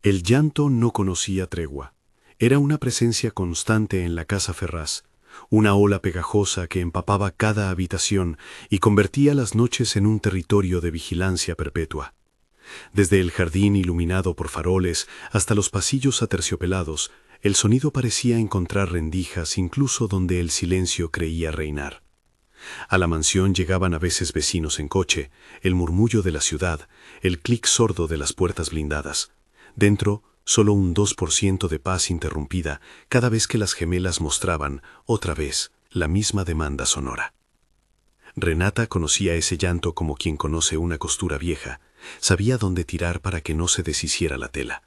El llanto no conocía tregua. Era una presencia constante en la casa Ferraz, una ola pegajosa que empapaba cada habitación y convertía las noches en un territorio de vigilancia perpetua. Desde el jardín iluminado por faroles hasta los pasillos aterciopelados, el sonido parecía encontrar rendijas incluso donde el silencio creía reinar. A la mansión llegaban a veces vecinos en coche, el murmullo de la ciudad, el clic sordo de las puertas blindadas. Dentro, solo un 2% de paz interrumpida cada vez que las gemelas mostraban, otra vez, la misma demanda sonora. Renata conocía ese llanto como quien conoce una costura vieja, sabía dónde tirar para que no se deshiciera la tela.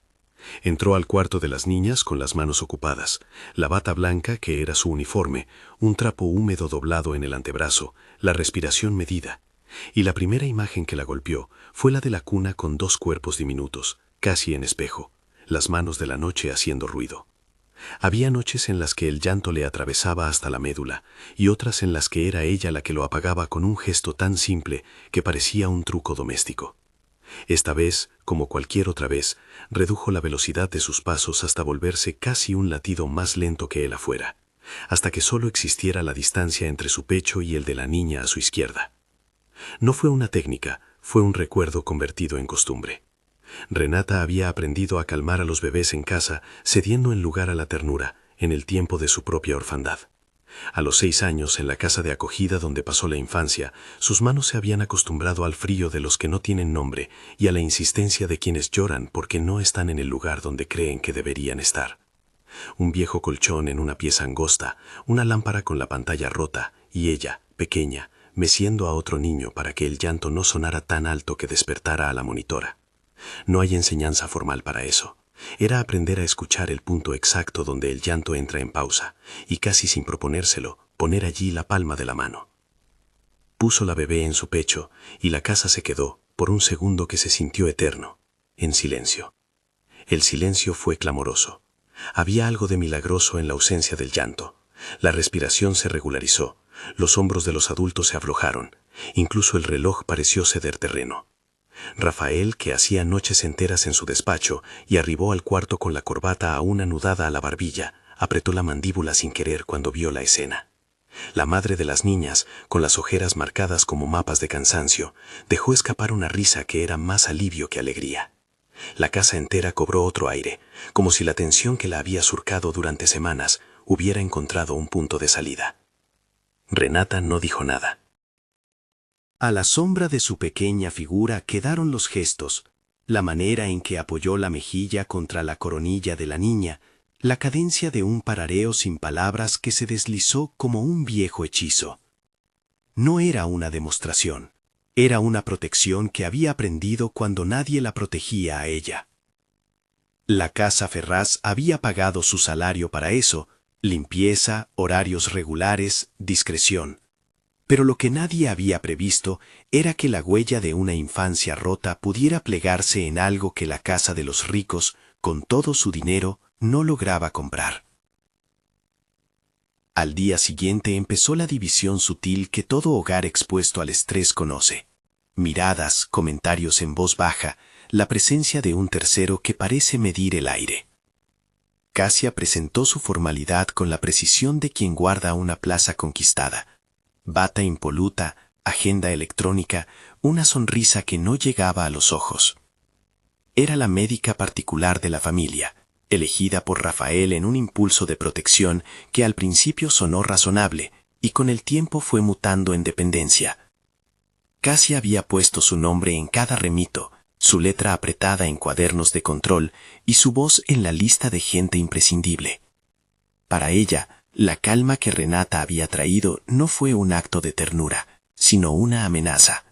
Entró al cuarto de las niñas con las manos ocupadas, la bata blanca que era su uniforme, un trapo húmedo doblado en el antebrazo, la respiración medida. Y la primera imagen que la golpeó fue la de la cuna con dos cuerpos diminutos, casi en espejo, las manos de la noche haciendo ruido. Había noches en las que el llanto le atravesaba hasta la médula y otras en las que era ella la que lo apagaba con un gesto tan simple que parecía un truco doméstico. Esta vez, como cualquier otra vez, redujo la velocidad de sus pasos hasta volverse casi un latido más lento que él afuera, hasta que solo existiera la distancia entre su pecho y el de la niña a su izquierda. No fue una técnica, fue un recuerdo convertido en costumbre. Renata había aprendido a calmar a los bebés en casa, cediendo en lugar a la ternura, en el tiempo de su propia orfandad. A los 6 años, en la casa de acogida donde pasó la infancia, sus manos se habían acostumbrado al frío de los que no tienen nombre y a la insistencia de quienes lloran porque no están en el lugar donde creen que deberían estar. Un viejo colchón en una pieza angosta, una lámpara con la pantalla rota y ella, pequeña, meciendo a otro niño para que el llanto no sonara tan alto que despertara a la monitora. No hay enseñanza formal para eso. Era aprender a escuchar el punto exacto donde el llanto entra en pausa, y casi sin proponérselo, poner allí la palma de la mano. Puso la bebé en su pecho, y la casa se quedó, por un segundo que se sintió eterno, en silencio. El silencio fue clamoroso. Había algo de milagroso en la ausencia del llanto. La respiración se regularizó, los hombros de los adultos se aflojaron, incluso el reloj pareció ceder terreno. Rafael, que hacía noches enteras en su despacho y arribó al cuarto con la corbata aún anudada a la barbilla, apretó la mandíbula sin querer cuando vio la escena. La madre de las niñas, con las ojeras marcadas como mapas de cansancio, dejó escapar una risa que era más alivio que alegría. La casa entera cobró otro aire, como si la tensión que la había surcado durante semanas hubiera encontrado un punto de salida. Renata no dijo nada. A la sombra de su pequeña figura quedaron los gestos, la manera en que apoyó la mejilla contra la coronilla de la niña, la cadencia de un parareo sin palabras que se deslizó como un viejo hechizo. No era una demostración, era una protección que había aprendido cuando nadie la protegía a ella. La casa Ferraz había pagado su salario para eso, limpieza, horarios regulares, discreción. Pero lo que nadie había previsto era que la huella de una infancia rota pudiera plegarse en algo que la casa de los ricos, con todo su dinero, no lograba comprar. Al día siguiente empezó la división sutil que todo hogar expuesto al estrés conoce. Miradas, comentarios en voz baja, la presencia de un tercero que parece medir el aire. Casia presentó su formalidad con la precisión de quien guarda una plaza conquistada. Bata impoluta, agenda electrónica, una sonrisa que no llegaba a los ojos. Era la médica particular de la familia, elegida por Rafael en un impulso de protección que al principio sonó razonable y con el tiempo fue mutando en dependencia. Casia había puesto su nombre en cada remito, su letra apretada en cuadernos de control y su voz en la lista de gente imprescindible. Para ella, la calma que Renata había traído no fue un acto de ternura, sino una amenaza.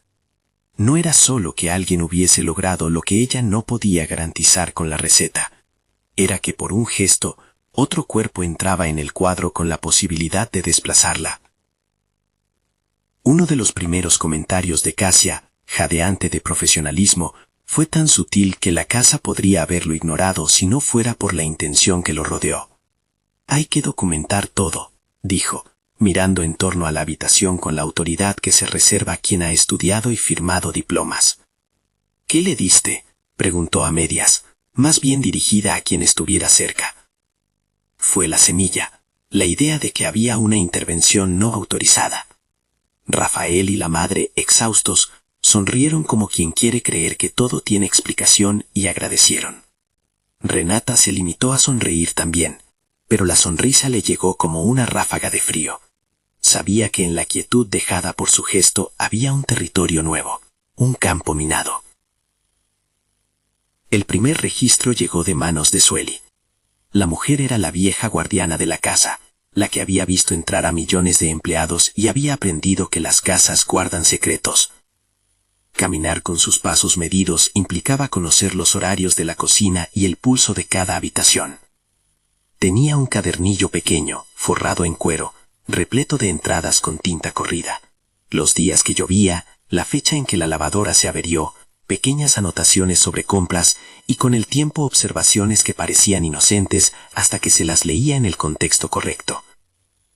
No era solo que alguien hubiese logrado lo que ella no podía garantizar con la receta. Era que por un gesto, otro cuerpo entraba en el cuadro con la posibilidad de desplazarla. Uno de los primeros comentarios de Casia, jadeante de profesionalismo, fue tan sutil que la casa podría haberlo ignorado si no fuera por la intención que lo rodeó. Hay que documentar todo, dijo, mirando en torno a la habitación con la autoridad que se reserva a quien ha estudiado y firmado diplomas. ¿Qué le diste?, preguntó a medias. más bien dirigida a quien estuviera cerca. Fue la semilla, la idea de que había una intervención no autorizada. Rafael y la madre, exhaustos, sonrieron como quien quiere creer que todo tiene explicación y agradecieron. Renata se limitó a sonreír también, pero la sonrisa le llegó como una ráfaga de frío. Sabía que en la quietud dejada por su gesto había un territorio nuevo, un campo minado. El primer registro llegó de manos de Sueli. La mujer era la vieja guardiana de la casa, la que había visto entrar a millones de empleados y había aprendido que las casas guardan secretos. Caminar con sus pasos medidos implicaba conocer los horarios de la cocina y el pulso de cada habitación. Tenía un cadernillo pequeño, forrado en cuero, repleto de entradas con tinta corrida. Los días que llovía, la fecha en que la lavadora se averió, pequeñas anotaciones sobre compras y con el tiempo observaciones que parecían inocentes hasta que se las leía en el contexto correcto.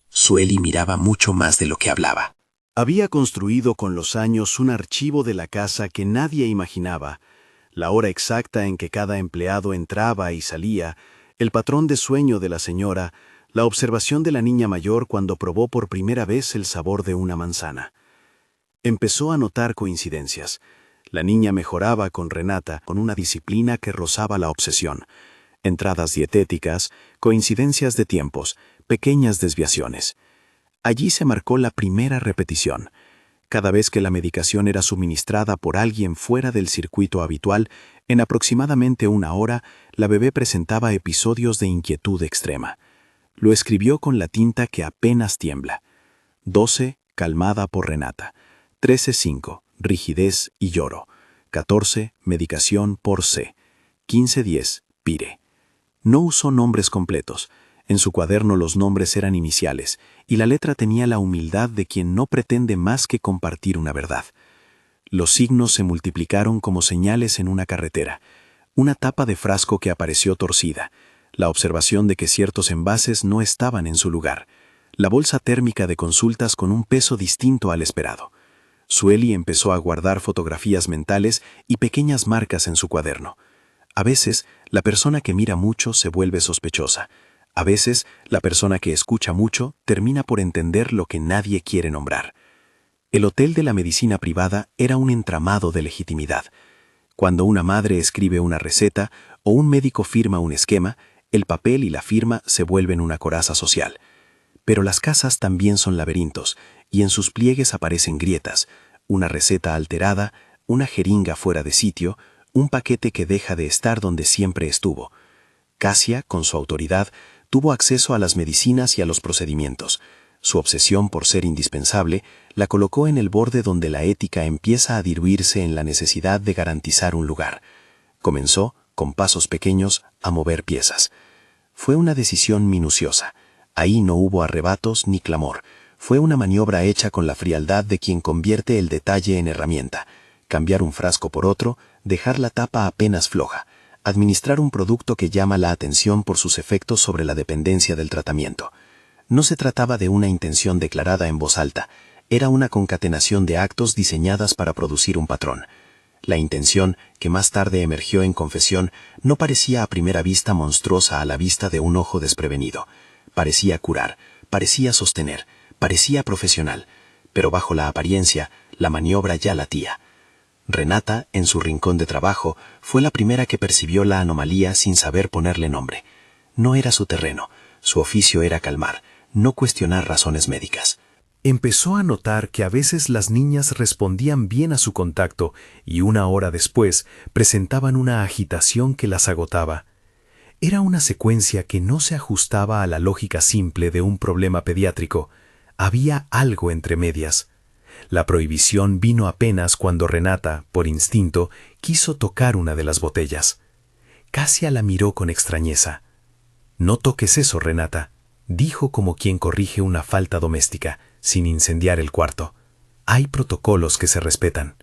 Sueli miraba mucho más de lo que hablaba. Había construido con los años un archivo de la casa que nadie imaginaba, la hora exacta en que cada empleado entraba y salía, el patrón de sueño de la señora, la observación de la niña mayor cuando probó por primera vez el sabor de una manzana. Empezó a notar coincidencias. La niña mejoraba con Renata con una disciplina que rozaba la obsesión. Entradas dietéticas, coincidencias de tiempos, pequeñas desviaciones. Allí se marcó la primera repetición. Cada vez que la medicación era suministrada por alguien fuera del circuito habitual, en aproximadamente una hora, la bebé presentaba episodios de inquietud extrema. Lo escribió con la tinta que apenas tiembla. 12, calmada por Renata. 13:5, rigidez y lloro. 14, medicación por C. 15:10, pire. No usó nombres completos. En su cuaderno los nombres eran iniciales, y la letra tenía la humildad de quien no pretende más que compartir una verdad. Los signos se multiplicaron como señales en una carretera. Una tapa de frasco que apareció torcida. La observación de que ciertos envases no estaban en su lugar. La bolsa térmica de consultas con un peso distinto al esperado. Sueli empezó a guardar fotografías mentales y pequeñas marcas en su cuaderno. A veces, la persona que mira mucho se vuelve sospechosa. A veces, la persona que escucha mucho termina por entender lo que nadie quiere nombrar. El hotel de la medicina privada era un entramado de legitimidad. Cuando una madre escribe una receta o un médico firma un esquema, el papel y la firma se vuelven una coraza social. Pero las casas también son laberintos, y en sus pliegues aparecen grietas, una receta alterada, una jeringa fuera de sitio, un paquete que deja de estar donde siempre estuvo. Casia, con su autoridad, tuvo acceso a las medicinas y a los procedimientos. Su obsesión por ser indispensable la colocó en el borde donde la ética empieza a diluirse en la necesidad de garantizar un lugar. Comenzó, con pasos pequeños, a mover piezas. Fue una decisión minuciosa. Ahí no hubo arrebatos ni clamor. Fue una maniobra hecha con la frialdad de quien convierte el detalle en herramienta. Cambiar un frasco por otro, dejar la tapa apenas floja. Administrar un producto que llama la atención por sus efectos sobre la dependencia del tratamiento. No se trataba de una intención declarada en voz alta, era una concatenación de actos diseñadas para producir un patrón. La intención, que más tarde emergió en confesión, no parecía a primera vista monstruosa a la vista de un ojo desprevenido. Parecía curar, parecía sostener, parecía profesional, pero bajo la apariencia, la maniobra ya latía. Renata, en su rincón de trabajo, fue la primera que percibió la anomalía sin saber ponerle nombre. No era su terreno, su oficio era calmar, no cuestionar razones médicas. Empezó a notar que a veces las niñas respondían bien a su contacto y una hora después presentaban una agitación que las agotaba. Era una secuencia que no se ajustaba a la lógica simple de un problema pediátrico. Había algo entre medias. La prohibición vino apenas cuando Renata, por instinto, quiso tocar una de las botellas. Casia la miró con extrañeza. «No toques eso, Renata», dijo como quien corrige una falta doméstica, sin incendiar el cuarto. «Hay protocolos que se respetan».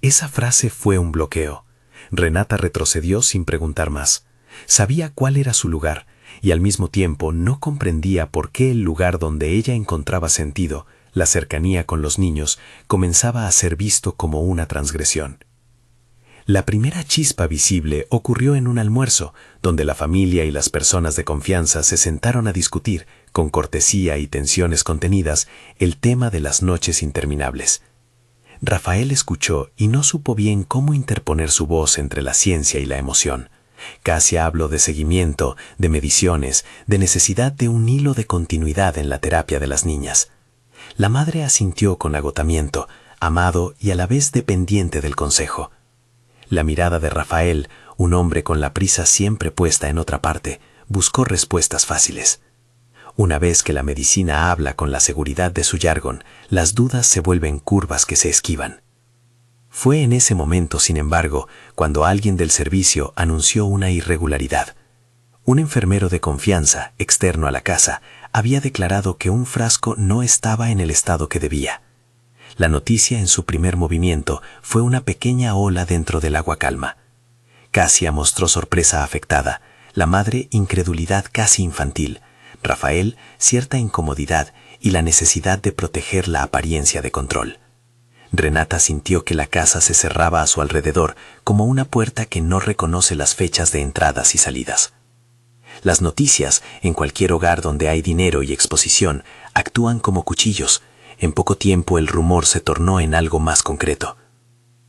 Esa frase fue un bloqueo. Renata retrocedió sin preguntar más. Sabía cuál era su lugar, y al mismo tiempo no comprendía por qué el lugar donde ella encontraba sentido, la cercanía con los niños, comenzaba a ser visto como una transgresión. La primera chispa visible ocurrió en un almuerzo, donde la familia y las personas de confianza se sentaron a discutir, con cortesía y tensiones contenidas, el tema de las noches interminables. Rafael escuchó y no supo bien cómo interponer su voz entre la ciencia y la emoción. Casi habló de seguimiento, de mediciones, de necesidad de un hilo de continuidad en la terapia de las niñas. La madre asintió con agotamiento, amado y a la vez dependiente del consejo. La mirada de Rafael, un hombre con la prisa siempre puesta en otra parte, buscó respuestas fáciles. Una vez que la medicina habla con la seguridad de su jargón, las dudas se vuelven curvas que se esquivan. Fue en ese momento, sin embargo, cuando alguien del servicio anunció una irregularidad. Un enfermero de confianza, externo a la casa, había declarado que un frasco no estaba en el estado que debía. La noticia en su primer movimiento fue una pequeña ola dentro del agua calma. Casia mostró sorpresa afectada, la madre incredulidad casi infantil, Rafael cierta incomodidad y la necesidad de proteger la apariencia de control. Renata sintió que la casa se cerraba a su alrededor como una puerta que no reconoce las fechas de entradas y salidas. Las noticias, en cualquier hogar donde hay dinero y exposición, actúan como cuchillos. En poco tiempo el rumor se tornó en algo más concreto.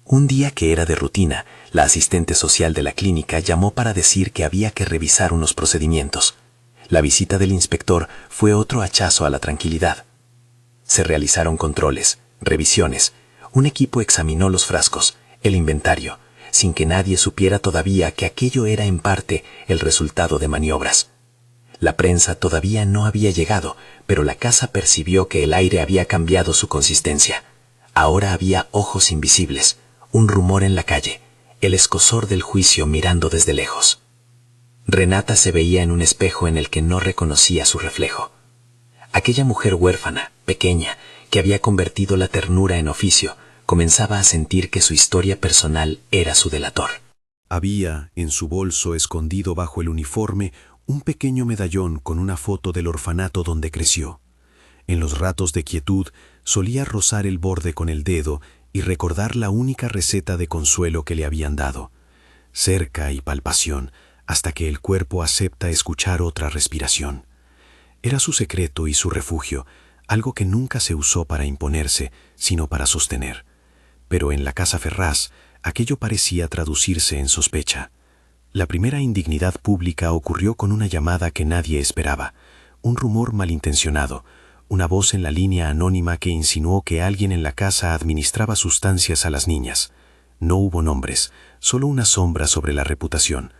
Un día que era de rutina, la asistente social de la clínica llamó para decir que había que revisar unos procedimientos. La visita del inspector fue otro hachazo a la tranquilidad. Se realizaron controles, revisiones. Un equipo examinó los frascos, el inventario, sin que nadie supiera todavía que aquello era en parte el resultado de maniobras. La prensa todavía no había llegado, pero la casa percibió que el aire había cambiado su consistencia. Ahora había ojos invisibles, un rumor en la calle, el escozor del juicio mirando desde lejos. Renata se veía en un espejo en el que no reconocía su reflejo. Aquella mujer huérfana, pequeña, que había convertido la ternura en oficio, comenzaba a sentir que su historia personal era su delator. Había, en su bolso escondido bajo el uniforme, un pequeño medallón con una foto del orfanato donde creció. En los ratos de quietud solía rozar el borde con el dedo y recordar la única receta de consuelo que le habían dado. Cerca y palpación, hasta que el cuerpo acepta escuchar otra respiración. Era su secreto y su refugio, algo que nunca se usó para imponerse, sino para sostener. Pero en la casa Ferraz, aquello parecía traducirse en sospecha. La primera indignidad pública ocurrió con una llamada que nadie esperaba, un rumor malintencionado, una voz en la línea anónima que insinuó que alguien en la casa administraba sustancias a las niñas. No hubo nombres, solo una sombra sobre la reputación.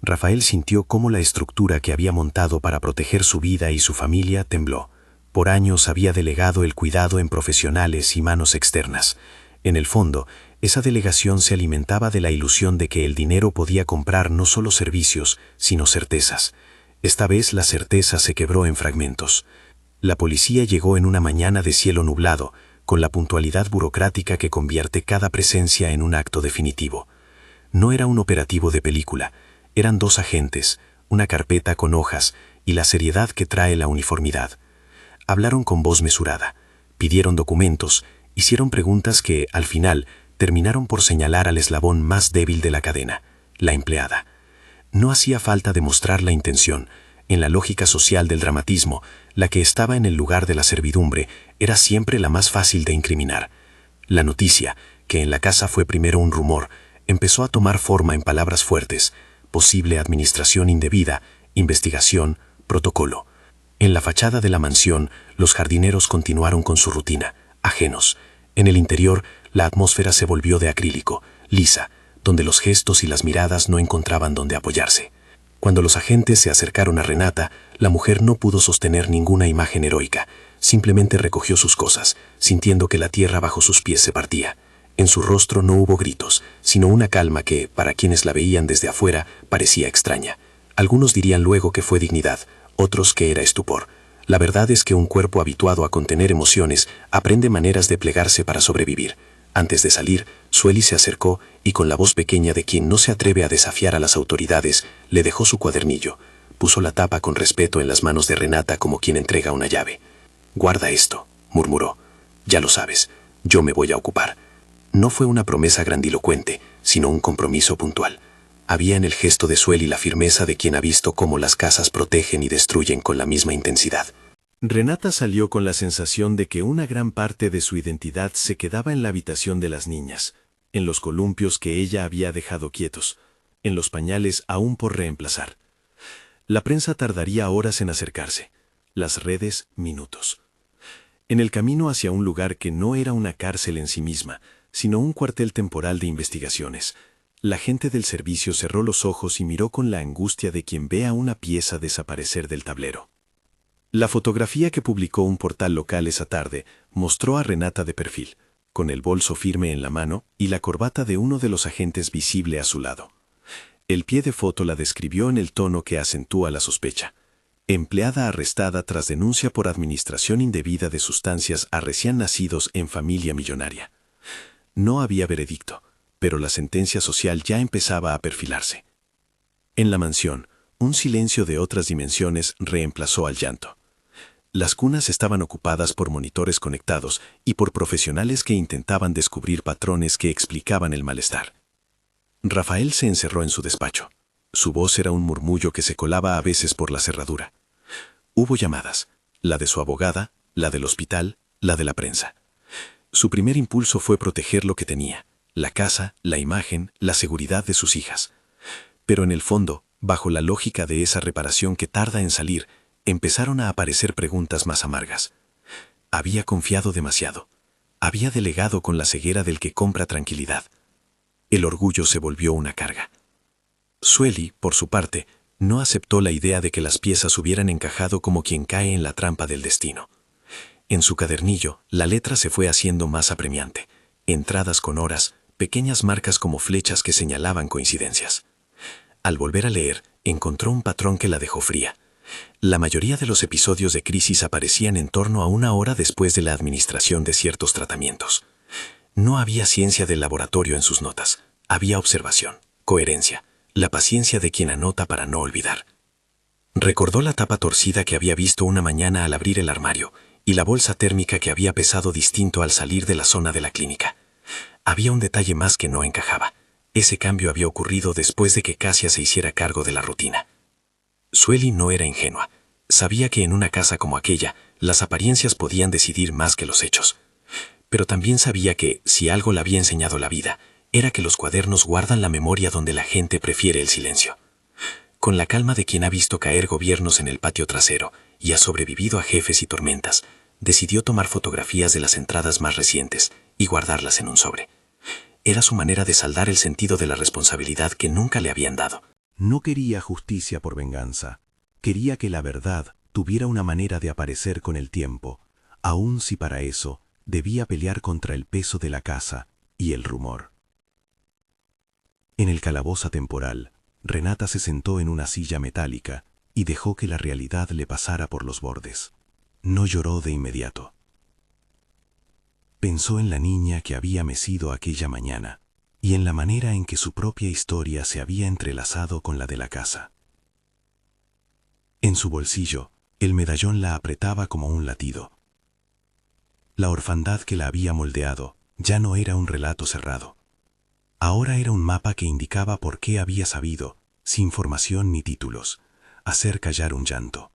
Rafael sintió cómo la estructura que había montado para proteger su vida y su familia tembló. Por años había delegado el cuidado en profesionales y manos externas. En el fondo, esa delegación se alimentaba de la ilusión de que el dinero podía comprar no solo servicios, sino certezas. Esta vez la certeza se quebró en fragmentos. La policía llegó en una mañana de cielo nublado, con la puntualidad burocrática que convierte cada presencia en un acto definitivo. No era un operativo de película. Eran 2 agentes, una carpeta con hojas y la seriedad que trae la uniformidad. Hablaron con voz mesurada, pidieron documentos, hicieron preguntas que, al final, terminaron por señalar al eslabón más débil de la cadena, la empleada. No hacía falta demostrar la intención. En la lógica social del dramatismo, la que estaba en el lugar de la servidumbre era siempre la más fácil de incriminar. La noticia, que en la casa fue primero un rumor, empezó a tomar forma en palabras fuertes: posible administración indebida, investigación, protocolo. En la fachada de la mansión, los jardineros continuaron con su rutina, ajenos. En el interior, la atmósfera se volvió de acrílico, lisa, donde los gestos y las miradas no encontraban donde apoyarse. Cuando los agentes se acercaron a Renata, la mujer no pudo sostener ninguna imagen heroica. Simplemente recogió sus cosas, sintiendo que la tierra bajo sus pies se partía. En su rostro no hubo gritos, sino una calma que, para quienes la veían desde afuera, parecía extraña. Algunos dirían luego que fue dignidad, otros que era estupor. La verdad es que un cuerpo habituado a contener emociones aprende maneras de plegarse para sobrevivir. Antes de salir, Sueli se acercó y con la voz pequeña de quien no se atreve a desafiar a las autoridades, le dejó su cuadernillo. Puso la tapa con respeto en las manos de Renata como quien entrega una llave. «Guarda esto», murmuró. «Ya lo sabes, yo me voy a ocupar». No fue una promesa grandilocuente, sino un compromiso puntual. Había en el gesto de Sueli la firmeza de quien ha visto cómo las casas protegen y destruyen con la misma intensidad. Renata salió con la sensación de que una gran parte de su identidad se quedaba en la habitación de las niñas, en los columpios que ella había dejado quietos, en los pañales aún por reemplazar. La prensa tardaría horas en acercarse, las redes minutos. En el camino hacia un lugar que no era una cárcel en sí misma, sino un cuartel temporal de investigaciones, la gente del servicio cerró los ojos y miró con la angustia de quien ve a una pieza desaparecer del tablero. La fotografía que publicó un portal local esa tarde mostró a Renata de perfil, con el bolso firme en la mano y la corbata de uno de los agentes visible a su lado. El pie de foto la describió en el tono que acentúa la sospecha. Empleada arrestada tras denuncia por administración indebida de sustancias a recién nacidos en familia millonaria. No había veredicto, pero la sentencia social ya empezaba a perfilarse. En la mansión, un silencio de otras dimensiones reemplazó al llanto. Las cunas estaban ocupadas por monitores conectados y por profesionales que intentaban descubrir patrones que explicaban el malestar. Rafael se encerró en su despacho. Su voz era un murmullo que se colaba a veces por la cerradura. Hubo llamadas, la de su abogada, la del hospital, la de la prensa. Su primer impulso fue proteger lo que tenía, la casa, la imagen, la seguridad de sus hijas. Pero en el fondo, bajo la lógica de esa reparación que tarda en salir, empezaron a aparecer preguntas más amargas. Había confiado demasiado. Había delegado con la ceguera del que compra tranquilidad. El orgullo se volvió una carga. Sueli, por su parte, no aceptó la idea de que las piezas hubieran encajado como quien cae en la trampa del destino. En su cadernillo, la letra se fue haciendo más apremiante. Entradas con horas, pequeñas marcas como flechas que señalaban coincidencias. Al volver a leer, encontró un patrón que la dejó fría. La mayoría de los episodios de crisis aparecían en torno a una hora después de la administración de ciertos tratamientos. No había ciencia del laboratorio en sus notas. Había observación, coherencia, la paciencia de quien anota para no olvidar. Recordó la tapa torcida que había visto una mañana al abrir el armario y la bolsa térmica que había pesado distinto al salir de la zona de la clínica. Había un detalle más que no encajaba. Ese cambio había ocurrido después de que Casia se hiciera cargo de la rutina. Sueli no era ingenua. Sabía que en una casa como aquella, las apariencias podían decidir más que los hechos. Pero también sabía que, si algo le había enseñado la vida, era que los cuadernos guardan la memoria donde la gente prefiere el silencio. Con la calma de quien ha visto caer gobiernos en el patio trasero y ha sobrevivido a jefes y tormentas, decidió tomar fotografías de las entradas más recientes y guardarlas en un sobre. Era su manera de saldar el sentido de la responsabilidad que nunca le habían dado. No quería justicia por venganza. Quería que la verdad tuviera una manera de aparecer con el tiempo, aun si para eso debía pelear contra el peso de la casa y el rumor. En el calabozo temporal, Renata se sentó en una silla metálica y dejó que la realidad le pasara por los bordes. No lloró de inmediato. Pensó en la niña que había mecido aquella mañana y en la manera en que su propia historia se había entrelazado con la de la casa. En su bolsillo, el medallón la apretaba como un latido. La orfandad que la había moldeado ya no era un relato cerrado. Ahora era un mapa que indicaba por qué había sabido, sin formación ni títulos, hacer callar un llanto.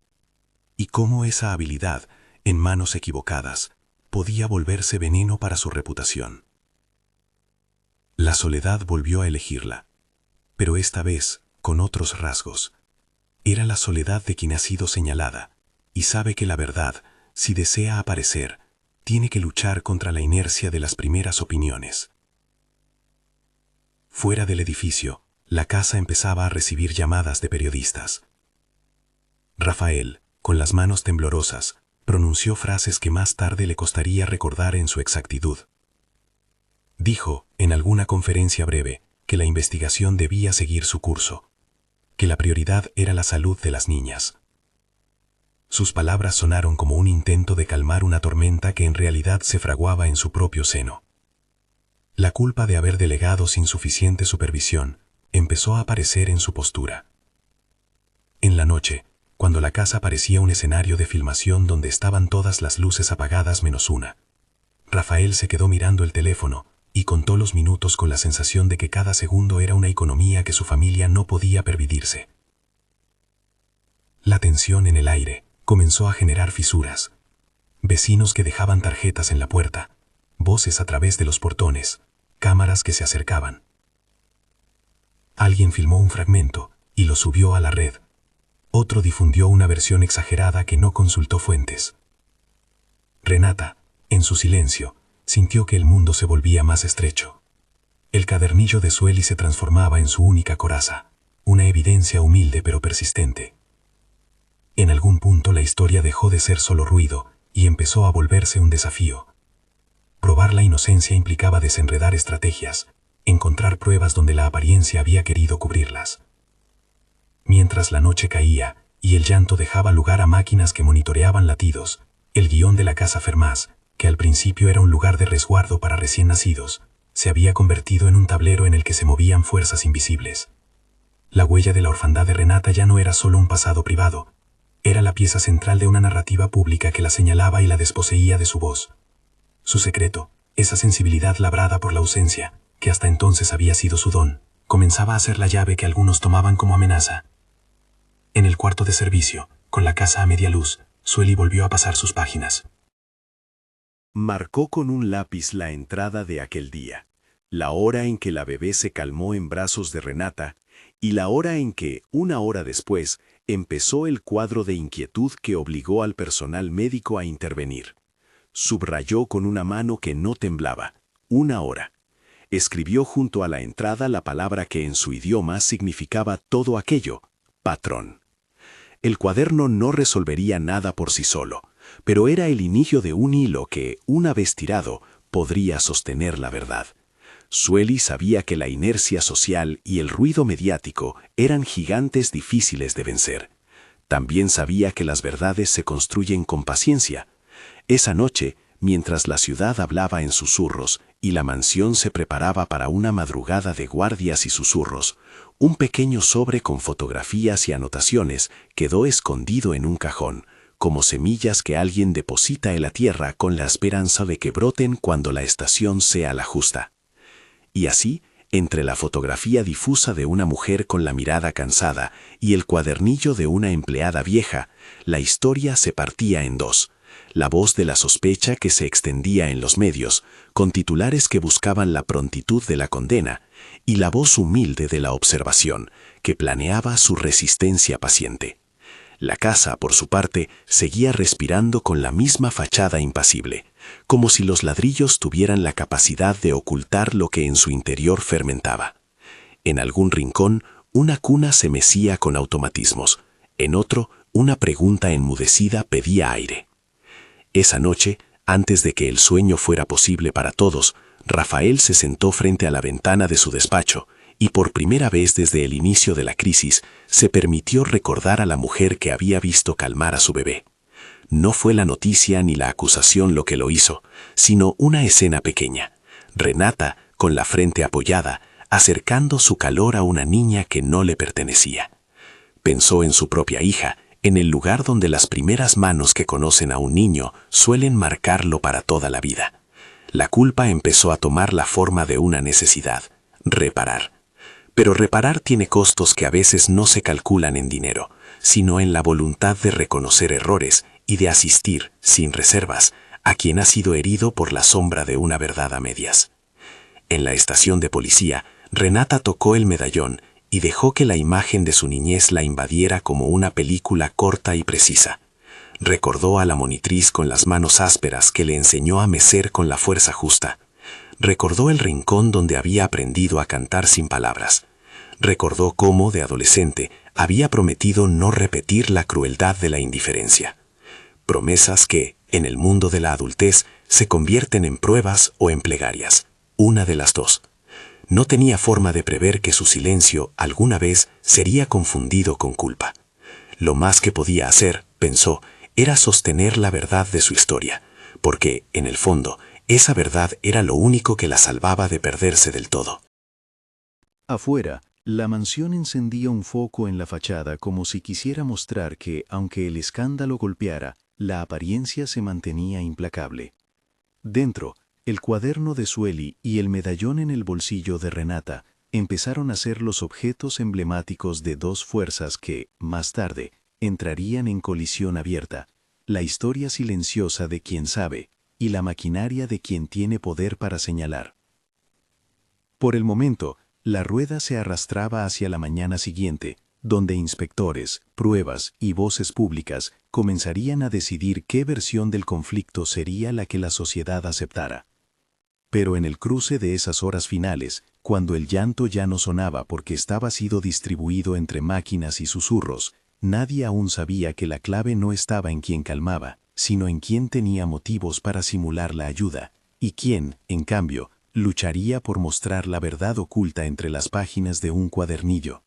Y cómo esa habilidad, en manos equivocadas, podía volverse veneno para su reputación. La soledad volvió a elegirla, pero esta vez con otros rasgos. Era la soledad de quien ha sido señalada, y sabe que la verdad, si desea aparecer, tiene que luchar contra la inercia de las primeras opiniones. Fuera del edificio, la casa empezaba a recibir llamadas de periodistas. Rafael, con las manos temblorosas, pronunció frases que más tarde le costaría recordar en su exactitud. Dijo, en alguna conferencia breve, que la investigación debía seguir su curso, que la prioridad era la salud de las niñas. Sus palabras sonaron como un intento de calmar una tormenta que en realidad se fraguaba en su propio seno. La culpa de haber delegado sin suficiente supervisión empezó a aparecer en su postura. En la noche, cuando la casa parecía un escenario de filmación donde estaban todas las luces apagadas menos una, Rafael se quedó mirando el teléfono y contó los minutos con la sensación de que cada segundo era una economía que su familia no podía permitirse. La tensión en el aire comenzó a generar fisuras. Vecinos que dejaban tarjetas en la puerta, voces a través de los portones, cámaras que se acercaban. Alguien filmó un fragmento y lo subió a la red. Otro difundió una versión exagerada que no consultó fuentes. Renata, en su silencio, sintió que el mundo se volvía más estrecho. El cadernillo de Sueli se transformaba en su única coraza, una evidencia humilde pero persistente. En algún punto la historia dejó de ser solo ruido y empezó a volverse un desafío. Probar la inocencia implicaba desenredar estrategias, encontrar pruebas donde la apariencia había querido cubrirlas. Mientras la noche caía y el llanto dejaba lugar a máquinas que monitoreaban latidos, el guión de la casa Fermás, que al principio era un lugar de resguardo para recién nacidos, se había convertido en un tablero en el que se movían fuerzas invisibles. La huella de la orfandad de Renata ya no era solo un pasado privado, era la pieza central de una narrativa pública que la señalaba y la desposeía de su voz. Su secreto, esa sensibilidad labrada por la ausencia, que hasta entonces había sido su don, comenzaba a ser la llave que algunos tomaban como amenaza. En el cuarto de servicio, con la casa a media luz, Sueli volvió a pasar sus páginas. Marcó con un lápiz la entrada de aquel día, la hora en que la bebé se calmó en brazos de Renata y la hora en que, una hora después, empezó el cuadro de inquietud que obligó al personal médico a intervenir. Subrayó con una mano que no temblaba, una hora. Escribió junto a la entrada la palabra que en su idioma significaba todo aquello, patrón. El cuaderno no resolvería nada por sí solo, pero era el inicio de un hilo que, una vez tirado, podría sostener la verdad. Sueli sabía que la inercia social y el ruido mediático eran gigantes difíciles de vencer. También sabía que las verdades se construyen con paciencia. Esa noche, mientras la ciudad hablaba en susurros y la mansión se preparaba para una madrugada de guardias y susurros, un pequeño sobre con fotografías y anotaciones quedó escondido en un cajón, como semillas que alguien deposita en la tierra con la esperanza de que broten cuando la estación sea la justa. Y así, entre la fotografía difusa de una mujer con la mirada cansada y el cuadernillo de una empleada vieja, la historia se partía en dos. La voz de la sospecha que se extendía en los medios, con titulares que buscaban la prontitud de la condena, y la voz humilde de la observación, que planeaba su resistencia paciente. La casa, por su parte, seguía respirando con la misma fachada impasible, como si los ladrillos tuvieran la capacidad de ocultar lo que en su interior fermentaba. En algún rincón, una cuna se mecía con automatismos, en otro, una pregunta enmudecida pedía aire. Esa noche, antes de que el sueño fuera posible para todos, Rafael se sentó frente a la ventana de su despacho y por primera vez desde el inicio de la crisis se permitió recordar a la mujer que había visto calmar a su bebé. No fue la noticia ni la acusación lo que lo hizo, sino una escena pequeña. Renata, con la frente apoyada, acercando su calor a una niña que no le pertenecía. Pensó en su propia hija, en el lugar donde las primeras manos que conocen a un niño suelen marcarlo para toda la vida. La culpa empezó a tomar la forma de una necesidad, reparar. Pero reparar tiene costos que a veces no se calculan en dinero, sino en la voluntad de reconocer errores y de asistir, sin reservas, a quien ha sido herido por la sombra de una verdad a medias. En la estación de policía, Renata tocó el medallón y dejó que la imagen de su niñez la invadiera como una película corta y precisa. Recordó a la monitriz con las manos ásperas que le enseñó a mecer con la fuerza justa. Recordó el rincón donde había aprendido a cantar sin palabras. Recordó cómo, de adolescente, había prometido no repetir la crueldad de la indiferencia. Promesas que, en el mundo de la adultez, se convierten en pruebas o en plegarias. Una de las dos. No tenía forma de prever que su silencio alguna vez sería confundido con culpa. Lo más que podía hacer, pensó, era sostener la verdad de su historia, porque, en el fondo, esa verdad era lo único que la salvaba de perderse del todo. Afuera, la mansión encendía un foco en la fachada como si quisiera mostrar que, aunque el escándalo golpeara, la apariencia se mantenía implacable. Dentro, El cuaderno de Sueli y el medallón en el bolsillo de Renata empezaron a ser los objetos emblemáticos de dos fuerzas que, más tarde, entrarían en colisión abierta: la historia silenciosa de quien sabe y la maquinaria de quien tiene poder para señalar. Por el momento, la rueda se arrastraba hacia la mañana siguiente, donde inspectores, pruebas y voces públicas comenzarían a decidir qué versión del conflicto sería la que la sociedad aceptara. Pero en el cruce de esas horas finales, cuando el llanto ya no sonaba porque estaba sido distribuido entre máquinas y susurros, nadie aún sabía que la clave no estaba en quien calmaba, sino en quien tenía motivos para simular la ayuda, y quien, en cambio, lucharía por mostrar la verdad oculta entre las páginas de un cuadernillo.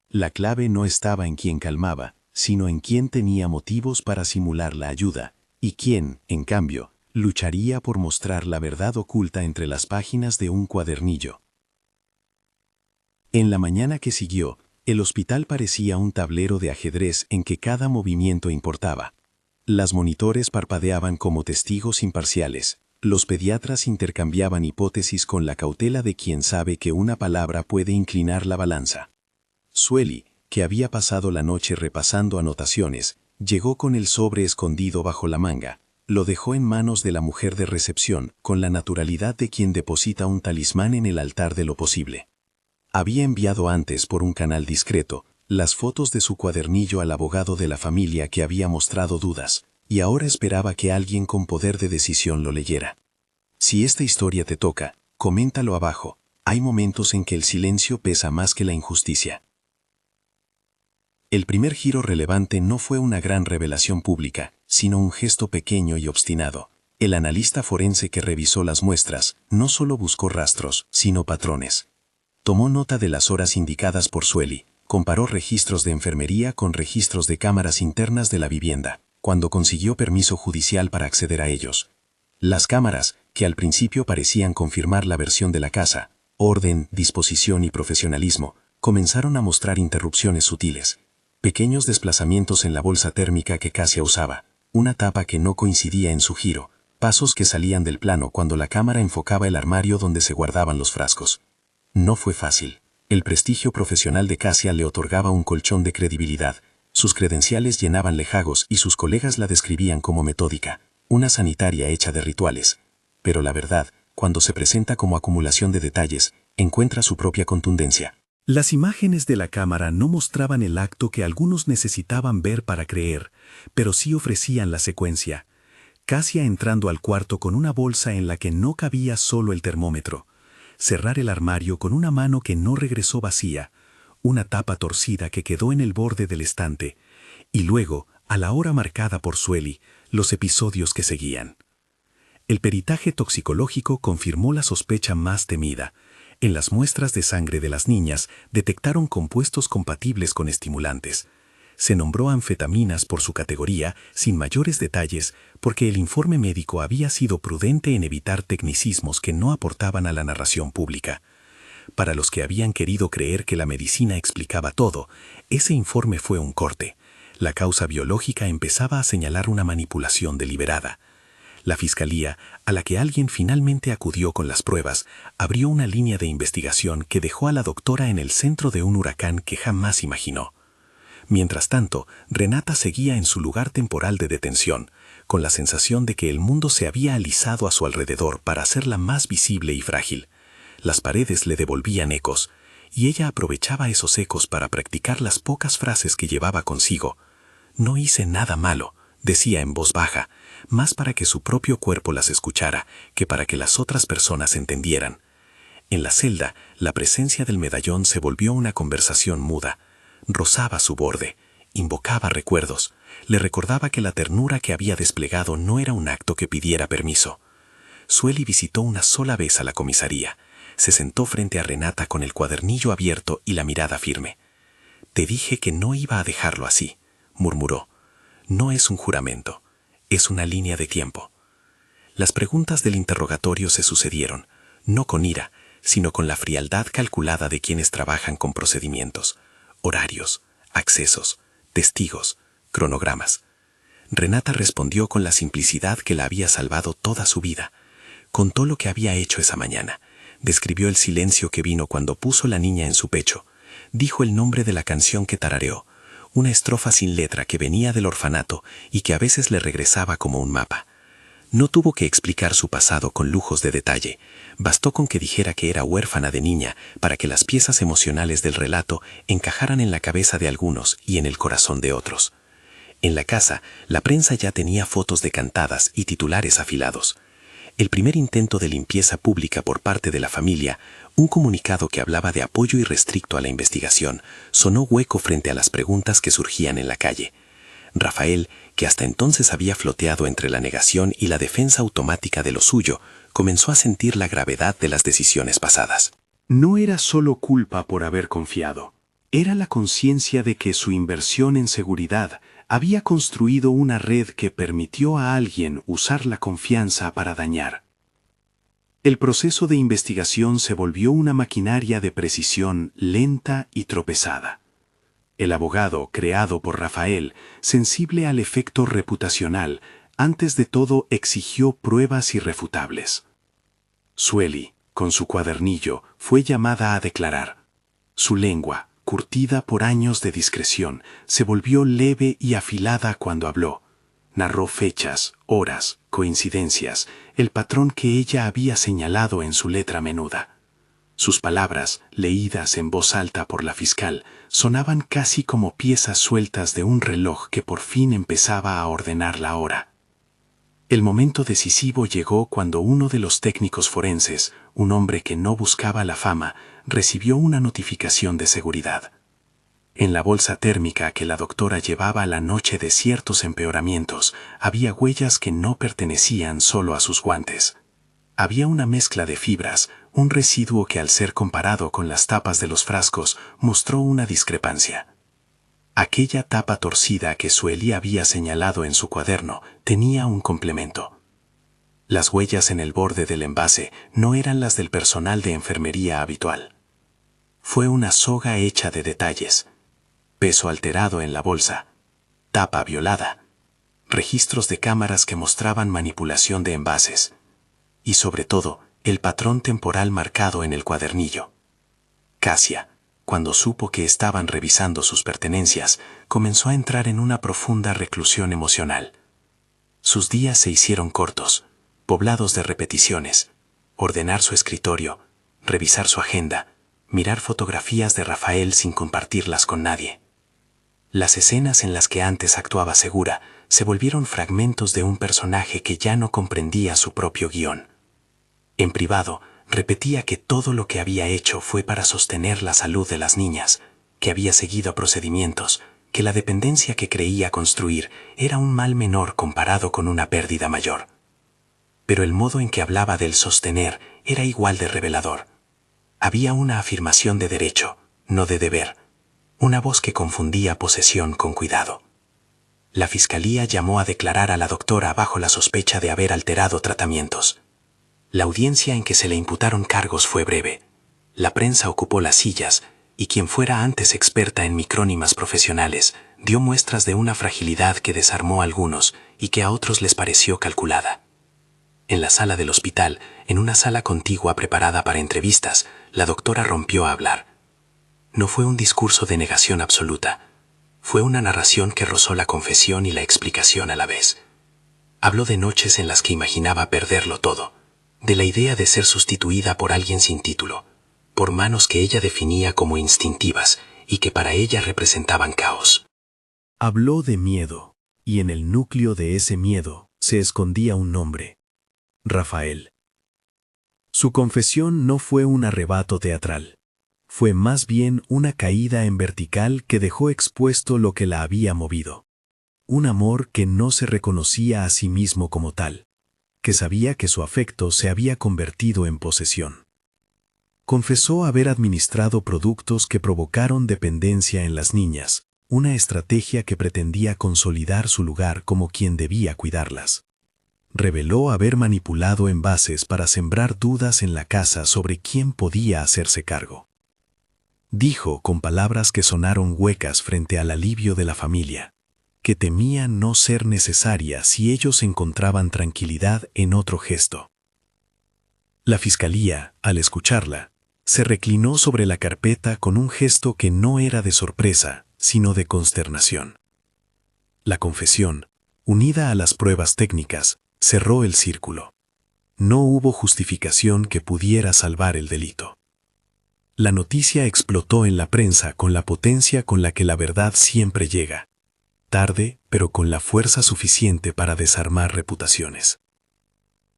La clave no estaba en quien calmaba, sino en quien tenía motivos para simular la ayuda, y quien, en cambio, lucharía por mostrar la verdad oculta entre las páginas de un cuadernillo. En la mañana que siguió, el hospital parecía un tablero de ajedrez en que cada movimiento importaba. Las monitores parpadeaban como testigos imparciales. Los pediatras intercambiaban hipótesis con la cautela de quien sabe que una palabra puede inclinar la balanza. Sueli, que había pasado la noche repasando anotaciones, llegó con el sobre escondido bajo la manga. Lo dejó en manos de la mujer de recepción, con la naturalidad de quien deposita un talismán en el altar de lo posible. Había enviado antes por un canal discreto las fotos de su cuadernillo al abogado de la familia que había mostrado dudas, y ahora esperaba que alguien con poder de decisión lo leyera. Si esta historia te toca, coméntalo abajo. Hay momentos en que el silencio pesa más que la injusticia. El primer giro relevante no fue una gran revelación pública, sino un gesto pequeño y obstinado. El analista forense que revisó las muestras no solo buscó rastros, sino patrones. Tomó nota de las horas indicadas por Sueli, comparó registros de enfermería con registros de cámaras internas de la vivienda, cuando consiguió permiso judicial para acceder a ellos. Las cámaras, que al principio parecían confirmar la versión de la casa, orden, disposición y profesionalismo, comenzaron a mostrar interrupciones sutiles. Pequeños desplazamientos en la bolsa térmica que Casia usaba, una tapa que no coincidía en su giro, pasos que salían del plano cuando la cámara enfocaba el armario donde se guardaban los frascos. No fue fácil. El prestigio profesional de Casia le otorgaba un colchón de credibilidad. Sus credenciales llenaban lejagos y sus colegas la describían como metódica, una sanitaria hecha de rituales. Pero la verdad, cuando se presenta como acumulación de detalles, encuentra su propia contundencia. Las imágenes de la cámara no mostraban el acto que algunos necesitaban ver para creer, pero sí ofrecían la secuencia. Casia entrando al cuarto con una bolsa en la que no cabía solo el termómetro. Cerrar el armario con una mano que no regresó vacía, una tapa torcida que quedó en el borde del estante, y luego, a la hora marcada por Sueli, los episodios que seguían. El peritaje toxicológico confirmó la sospecha más temida. En las muestras de sangre de las niñas detectaron compuestos compatibles con estimulantes. Se nombró anfetaminas por su categoría, sin mayores detalles, porque el informe médico había sido prudente en evitar tecnicismos que no aportaban a la narración pública. Para los que habían querido creer que la medicina explicaba todo, ese informe fue un corte. La causa biológica empezaba a señalar una manipulación deliberada. La fiscalía, a la que alguien finalmente acudió con las pruebas, abrió una línea de investigación que dejó a la doctora en el centro de un huracán que jamás imaginó. Mientras tanto, Renata seguía en su lugar temporal de detención, con la sensación de que el mundo se había alisado a su alrededor para hacerla más visible y frágil. Las paredes le devolvían ecos, y ella aprovechaba esos ecos para practicar las pocas frases que llevaba consigo. «No hice nada malo», decía en voz baja, más para que su propio cuerpo las escuchara que para que las otras personas entendieran. En la celda, la presencia del medallón se volvió una conversación muda. Rozaba su borde, invocaba recuerdos, le recordaba que la ternura que había desplegado no era un acto que pidiera permiso. Sueli visitó una sola vez a la comisaría. Se sentó frente a Renata con el cuadernillo abierto y la mirada firme. «Te dije que no iba a dejarlo así», murmuró. «No es un juramento, es una línea de tiempo». Las preguntas del interrogatorio se sucedieron, no con ira, sino con la frialdad calculada de quienes trabajan con procedimientos, horarios, accesos, testigos, cronogramas. Renata respondió con la simplicidad que la había salvado toda su vida. Contó lo que había hecho esa mañana. Describió el silencio que vino cuando puso la niña en su pecho. Dijo el nombre de la canción que tarareó, una estrofa sin letra que venía del orfanato y que a veces le regresaba como un mapa. No tuvo que explicar su pasado con lujos de detalle. Bastó con que dijera que era huérfana de niña para que las piezas emocionales del relato encajaran en la cabeza de algunos y en el corazón de otros. En la casa, la prensa ya tenía fotos decantadas y titulares afilados. El primer intento de limpieza pública por parte de la familia, un comunicado que hablaba de apoyo irrestricto a la investigación, sonó hueco frente a las preguntas que surgían en la calle. Rafael, que hasta entonces había floteado entre la negación y la defensa automática de lo suyo, comenzó a sentir la gravedad de las decisiones pasadas. No era solo culpa por haber confiado, era la conciencia de que su inversión en seguridad había construido una red que permitió a alguien usar la confianza para dañar. El proceso de investigación se volvió una maquinaria de precisión lenta y tropezada. El abogado, creado por Rafael, sensible al efecto reputacional, antes de todo exigió pruebas irrefutables. Sueli, con su cuadernillo, fue llamada a declarar. Su lengua, curtida por años de discreción, se volvió leve y afilada cuando habló. Narró fechas, horas, coincidencias, el patrón que ella había señalado en su letra menuda. Sus palabras, leídas en voz alta por la fiscal, sonaban casi como piezas sueltas de un reloj que por fin empezaba a ordenar la hora. El momento decisivo llegó cuando uno de los técnicos forenses, un hombre que no buscaba la fama, recibió una notificación de seguridad. En la bolsa térmica que la doctora llevaba la noche de ciertos empeoramientos, había huellas que no pertenecían solo a sus guantes. Había una mezcla de fibras, un residuo que al ser comparado con las tapas de los frascos mostró una discrepancia. Aquella tapa torcida que Sueli había señalado en su cuaderno tenía un complemento. Las huellas en el borde del envase no eran las del personal de enfermería habitual. Fue una soga hecha de detalles. Peso alterado en la bolsa. Tapa violada. Registros de cámaras que mostraban manipulación de envases. Y sobre todo, el patrón temporal marcado en el cuadernillo. Casia, cuando supo que estaban revisando sus pertenencias, comenzó a entrar en una profunda reclusión emocional. Sus días se hicieron cortos, poblados de repeticiones, ordenar su escritorio, revisar su agenda, mirar fotografías de Rafael sin compartirlas con nadie. Las escenas en las que antes actuaba segura se volvieron fragmentos de un personaje que ya no comprendía su propio guión. En privado, repetía que todo lo que había hecho fue para sostener la salud de las niñas, que había seguido procedimientos, que la dependencia que creía construir era un mal menor comparado con una pérdida mayor. Pero el modo en que hablaba del sostener era igual de revelador. Había una afirmación de derecho, no de deber, una voz que confundía posesión con cuidado. La fiscalía llamó a declarar a la doctora bajo la sospecha de haber alterado tratamientos. La audiencia en que se le imputaron cargos fue breve. La prensa ocupó las sillas y quien fuera antes experta en micrónimas profesionales dio muestras de una fragilidad que desarmó a algunos y que a otros les pareció calculada. En la sala del hospital, en una sala contigua preparada para entrevistas, la doctora rompió a hablar. No fue un discurso de negación absoluta. Fue una narración que rozó la confesión y la explicación a la vez. Habló de noches en las que imaginaba perderlo todo, de la idea de ser sustituida por alguien sin título, por manos que ella definía como instintivas y que para ella representaban caos. Habló de miedo, y en el núcleo de ese miedo se escondía un nombre: Rafael. Su confesión no fue un arrebato teatral. Fue más bien una caída en vertical que dejó expuesto lo que la había movido. Un amor que no se reconocía a sí mismo como tal, que sabía que su afecto se había convertido en posesión. Confesó haber administrado productos que provocaron dependencia en las niñas, una estrategia que pretendía consolidar su lugar como quien debía cuidarlas. Reveló haber manipulado envases para sembrar dudas en la casa sobre quién podía hacerse cargo. Dijo con palabras que sonaron huecas frente al alivio de la familia, que temía no ser necesaria si ellos encontraban tranquilidad en otro gesto. La fiscalía, al escucharla, se reclinó sobre la carpeta con un gesto que no era de sorpresa, sino de consternación. La confesión, unida a las pruebas técnicas, cerró el círculo. No hubo justificación que pudiera salvar el delito. La noticia explotó en la prensa con la potencia con la que la verdad siempre llega. Tarde, pero con la fuerza suficiente para desarmar reputaciones.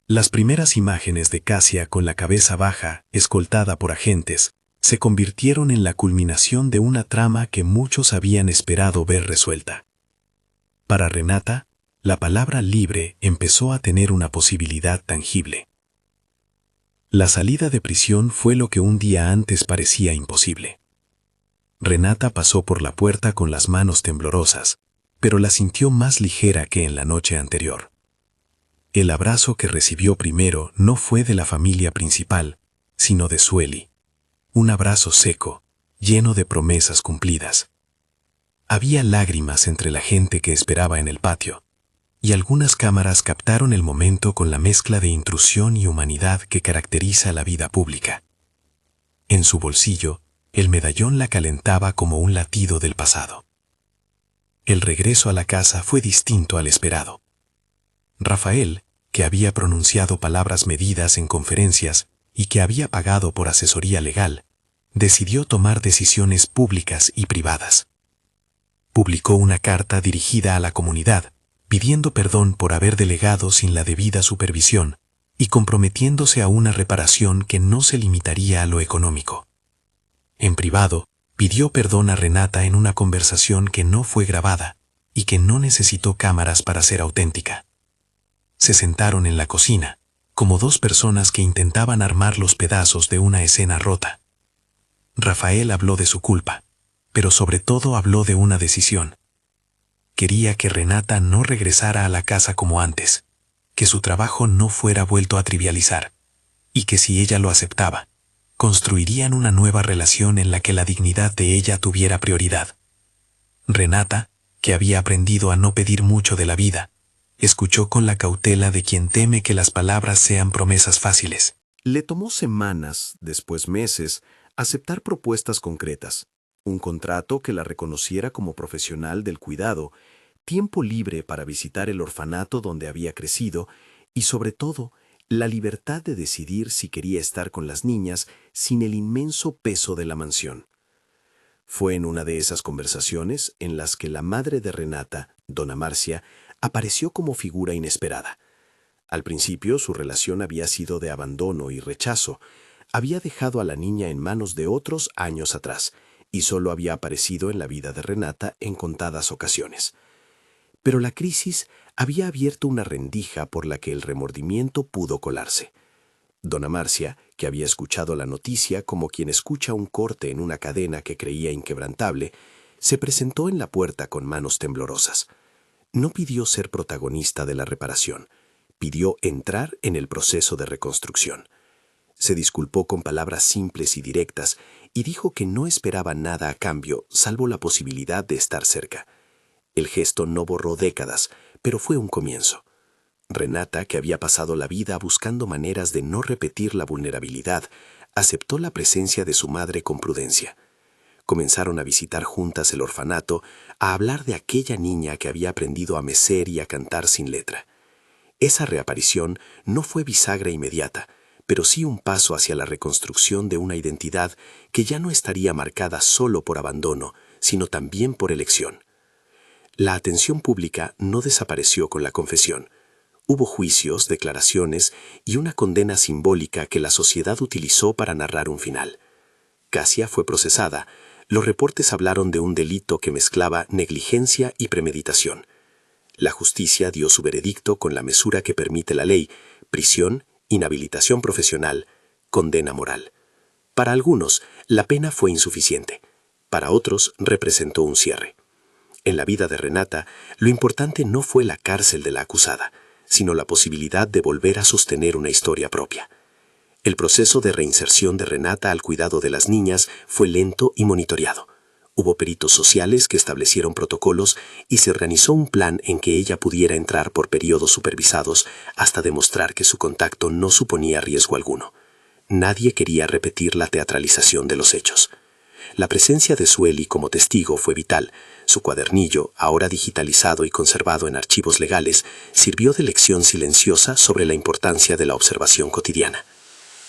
Las primeras imágenes de Casia con la cabeza baja, escoltada por agentes, se convirtieron en la culminación de una trama que muchos habían esperado ver resuelta. Para Renata, la palabra libre empezó a tener una posibilidad tangible. La salida de prisión fue lo que un día antes parecía imposible. Renata pasó por la puerta con las manos temblorosas, pero la sintió más ligera que en la noche anterior. El abrazo que recibió primero no fue de la familia principal, sino de Sueli. Un abrazo seco, lleno de promesas cumplidas. Había lágrimas entre la gente que esperaba en el patio, y algunas cámaras captaron el momento con la mezcla de intrusión y humanidad que caracteriza la vida pública. En su bolsillo, el medallón la calentaba como un latido del pasado. El regreso a la casa fue distinto al esperado. Rafael, que había pronunciado palabras medidas en conferencias y que había pagado por asesoría legal, decidió tomar decisiones públicas y privadas. Publicó una carta dirigida a la comunidad, pidiendo perdón por haber delegado sin la debida supervisión y comprometiéndose a una reparación que no se limitaría a lo económico. En privado, pidió perdón a Renata en una conversación que no fue grabada y que no necesitó cámaras para ser auténtica. Se sentaron en la cocina, como dos personas que intentaban armar los pedazos de una escena rota. Rafael habló de su culpa, pero sobre todo habló de una decisión. Quería que Renata no regresara a la casa como antes, que su trabajo no fuera vuelto a trivializar, y que si ella lo aceptaba, construirían una nueva relación en la que la dignidad de ella tuviera prioridad. Renata, que había aprendido a no pedir mucho de la vida, escuchó con la cautela de quien teme que las palabras sean promesas fáciles. Le tomó semanas, después meses, aceptar propuestas concretas, un contrato que la reconociera como profesional del cuidado, tiempo libre para visitar el orfanato donde había crecido y, sobre todo, la libertad de decidir si quería estar con las niñas sin el inmenso peso de la mansión. Fue en una de esas conversaciones en las que la madre de Renata, dona Marcia, apareció como figura inesperada. Al principio su relación había sido de abandono y rechazo. Había dejado a la niña en manos de otros años atrás y solo había aparecido en la vida de Renata en contadas ocasiones. Pero la crisis había abierto una rendija por la que el remordimiento pudo colarse. Dona Marcia, que había escuchado la noticia como quien escucha un corte en una cadena que creía inquebrantable, se presentó en la puerta con manos temblorosas. No pidió ser protagonista de la reparación, pidió entrar en el proceso de reconstrucción. Se disculpó con palabras simples y directas y dijo que no esperaba nada a cambio salvo la posibilidad de estar cerca. El gesto no borró décadas, pero fue un comienzo. Renata, que había pasado la vida buscando maneras de no repetir la vulnerabilidad, aceptó la presencia de su madre con prudencia. Comenzaron a visitar juntas el orfanato, a hablar de aquella niña que había aprendido a mecer y a cantar sin letra. Esa reaparición no fue bisagra inmediata, pero sí un paso hacia la reconstrucción de una identidad que ya no estaría marcada solo por abandono, sino también por elección. La atención pública no desapareció con la confesión. Hubo juicios, declaraciones y una condena simbólica que la sociedad utilizó para narrar un final. Casia fue procesada. Los reportes hablaron de un delito que mezclaba negligencia y premeditación. La justicia dio su veredicto con la mesura que permite la ley: prisión, inhabilitación profesional, condena moral. Para algunos, la pena fue insuficiente. Para otros, representó un cierre. En la vida de Renata, lo importante no fue la cárcel de la acusada, sino la posibilidad de volver a sostener una historia propia. El proceso de reinserción de Renata al cuidado de las niñas fue lento y monitoreado. Hubo peritos sociales que establecieron protocolos y se organizó un plan en que ella pudiera entrar por periodos supervisados hasta demostrar que su contacto no suponía riesgo alguno. Nadie quería repetir la teatralización de los hechos. La presencia de Sueli como testigo fue vital. Su cuadernillo, ahora digitalizado y conservado en archivos legales, sirvió de lección silenciosa sobre la importancia de la observación cotidiana.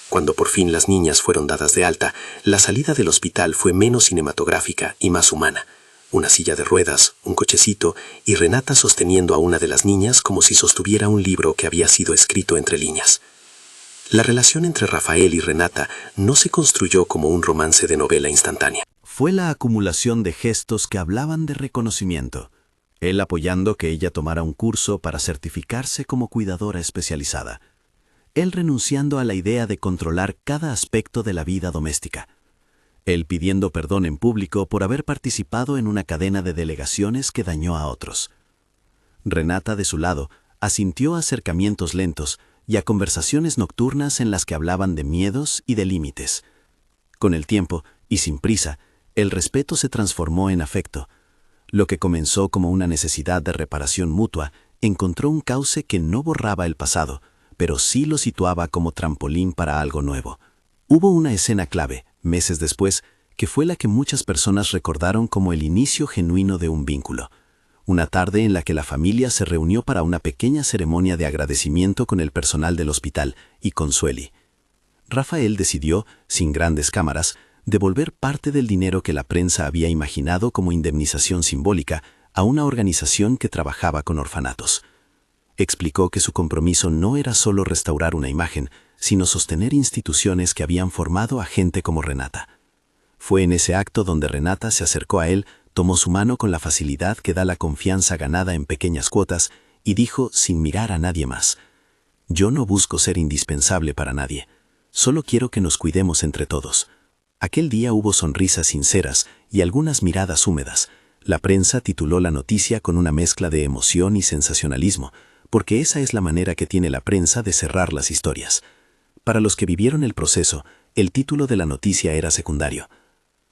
Cuando por fin las niñas fueron dadas de alta, la salida del hospital fue menos cinematográfica y más humana. Una silla de ruedas, un cochecito y Renata sosteniendo a una de las niñas como si sostuviera un libro que había sido escrito entre líneas. La relación entre Rafael y Renata no se construyó como un romance de novela instantánea. Fue la acumulación de gestos que hablaban de reconocimiento. Él apoyando que ella tomara un curso para certificarse como cuidadora especializada. Él renunciando a la idea de controlar cada aspecto de la vida doméstica. Él pidiendo perdón en público por haber participado en una cadena de delegaciones que dañó a otros. Renata, de su lado, asintió a acercamientos lentos y a conversaciones nocturnas en las que hablaban de miedos y de límites. Con el tiempo, y sin prisa, el respeto se transformó en afecto. Lo que comenzó como una necesidad de reparación mutua encontró un cauce que no borraba el pasado, pero sí lo situaba como trampolín para algo nuevo. Hubo una escena clave, meses después, que fue la que muchas personas recordaron como el inicio genuino de un vínculo. Una tarde en la que la familia se reunió para una pequeña ceremonia de agradecimiento con el personal del hospital y con Sueli. Rafael decidió, sin grandes cámaras, devolver parte del dinero que la prensa había imaginado como indemnización simbólica a una organización que trabajaba con orfanatos. Explicó que su compromiso no era solo restaurar una imagen, sino sostener instituciones que habían formado a gente como Renata. Fue en ese acto donde Renata se acercó a él, tomó su mano con la facilidad que da la confianza ganada en pequeñas cuotas y dijo sin mirar a nadie más: «Yo no busco ser indispensable para nadie, solo quiero que nos cuidemos entre todos». Aquel día hubo sonrisas sinceras y algunas miradas húmedas. La prensa tituló la noticia con una mezcla de emoción y sensacionalismo, porque esa es la manera que tiene la prensa de cerrar las historias. Para los que vivieron el proceso, el título de la noticia era secundario.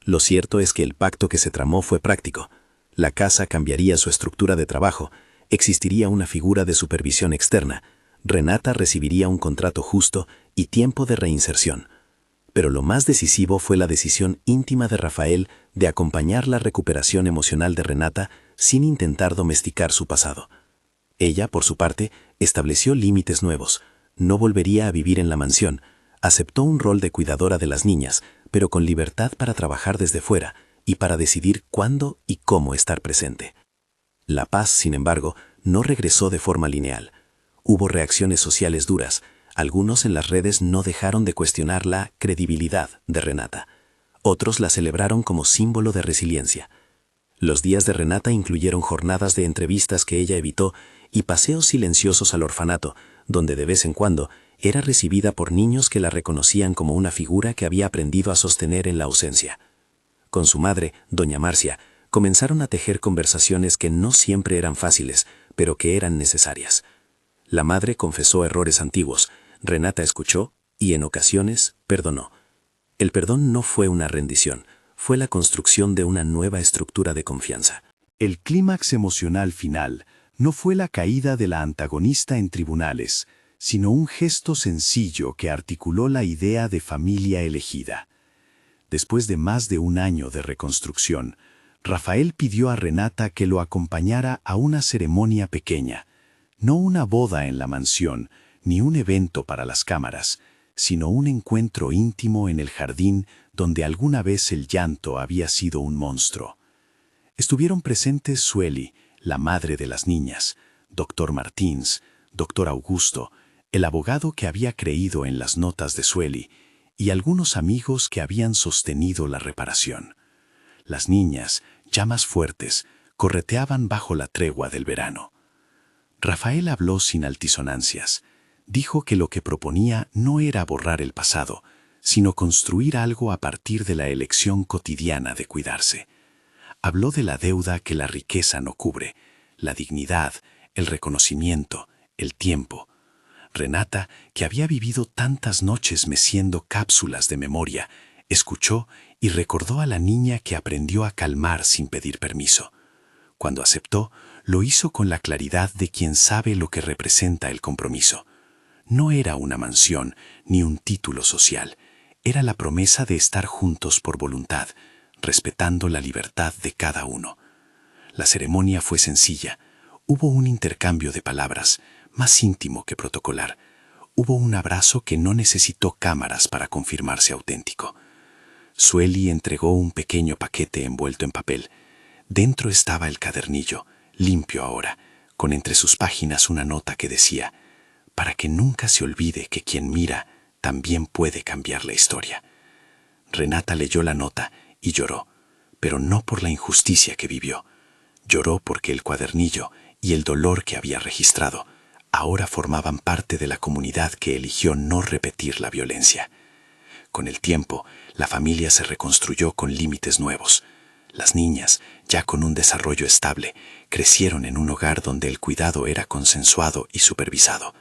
Lo cierto es que el pacto que se tramó fue práctico. La casa cambiaría su estructura de trabajo, existiría una figura de supervisión externa, Renata recibiría un contrato justo y tiempo de reinserción. Pero lo más decisivo fue la decisión íntima de Rafael de acompañar la recuperación emocional de Renata sin intentar domesticar su pasado. Ella, por su parte, estableció límites nuevos. No volvería a vivir en la mansión. Aceptó un rol de cuidadora de las niñas, pero con libertad para trabajar desde fuera y para decidir cuándo y cómo estar presente. La paz, sin embargo, no regresó de forma lineal. Hubo reacciones sociales duras. Algunos en las redes no dejaron de cuestionar la credibilidad de Renata. Otros la celebraron como símbolo de resiliencia. Los días de Renata incluyeron jornadas de entrevistas que ella evitó y paseos silenciosos al orfanato, donde de vez en cuando era recibida por niños que la reconocían como una figura que había aprendido a sostener en la ausencia. Con su madre, doña Marcia, comenzaron a tejer conversaciones que no siempre eran fáciles, pero que eran necesarias. La madre confesó errores antiguos, Renata escuchó y en ocasiones perdonó. El perdón no fue una rendición, fue la construcción de una nueva estructura de confianza. El clímax emocional final no fue la caída de la antagonista en tribunales, sino un gesto sencillo que articuló la idea de familia elegida. Después de más de un año de reconstrucción, Rafael pidió a Renata que lo acompañara a una ceremonia pequeña, no una boda en la mansión, ni un evento para las cámaras, sino un encuentro íntimo en el jardín donde alguna vez el llanto había sido un monstruo. Estuvieron presentes Sueli, la madre de las niñas, Dr. Martins, Dr. Augusto, el abogado que había creído en las notas de Sueli, y algunos amigos que habían sostenido la reparación. Las niñas, ya más fuertes, correteaban bajo la tregua del verano. Rafael habló sin altisonancias. Dijo que lo que proponía no era borrar el pasado, sino construir algo a partir de la elección cotidiana de cuidarse. Habló de la deuda que la riqueza no cubre, la dignidad, el reconocimiento, el tiempo. Renata, que había vivido tantas noches meciendo cápsulas de memoria, escuchó y recordó a la niña que aprendió a calmar sin pedir permiso. Cuando aceptó, lo hizo con la claridad de quien sabe lo que representa el compromiso. No era una mansión ni un título social, era la promesa de estar juntos por voluntad, respetando la libertad de cada uno. La ceremonia fue sencilla. Hubo un intercambio de palabras, más íntimo que protocolar. Hubo un abrazo que no necesitó cámaras para confirmarse auténtico. Sueli entregó un pequeño paquete envuelto en papel. Dentro estaba el cuadernillo, limpio ahora, con entre sus páginas una nota que decía: para que nunca se olvide que quien mira también puede cambiar la historia. Renata leyó la nota y lloró, pero no por la injusticia que vivió. Lloró porque el cuadernillo y el dolor que había registrado ahora formaban parte de la comunidad que eligió no repetir la violencia. Con el tiempo, la familia se reconstruyó con límites nuevos. Las niñas, ya con un desarrollo estable, crecieron en un hogar donde el cuidado era consensuado y supervisado.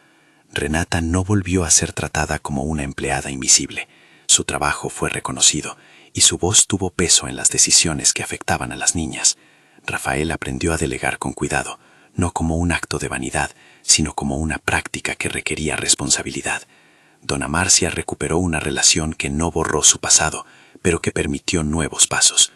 Renata no volvió a ser tratada como una empleada invisible. Su trabajo fue reconocido y su voz tuvo peso en las decisiones que afectaban a las niñas. Rafael aprendió a delegar con cuidado, no como un acto de vanidad, sino como una práctica que requería responsabilidad. Dona Marcia recuperó una relación que no borró su pasado, pero que permitió nuevos pasos.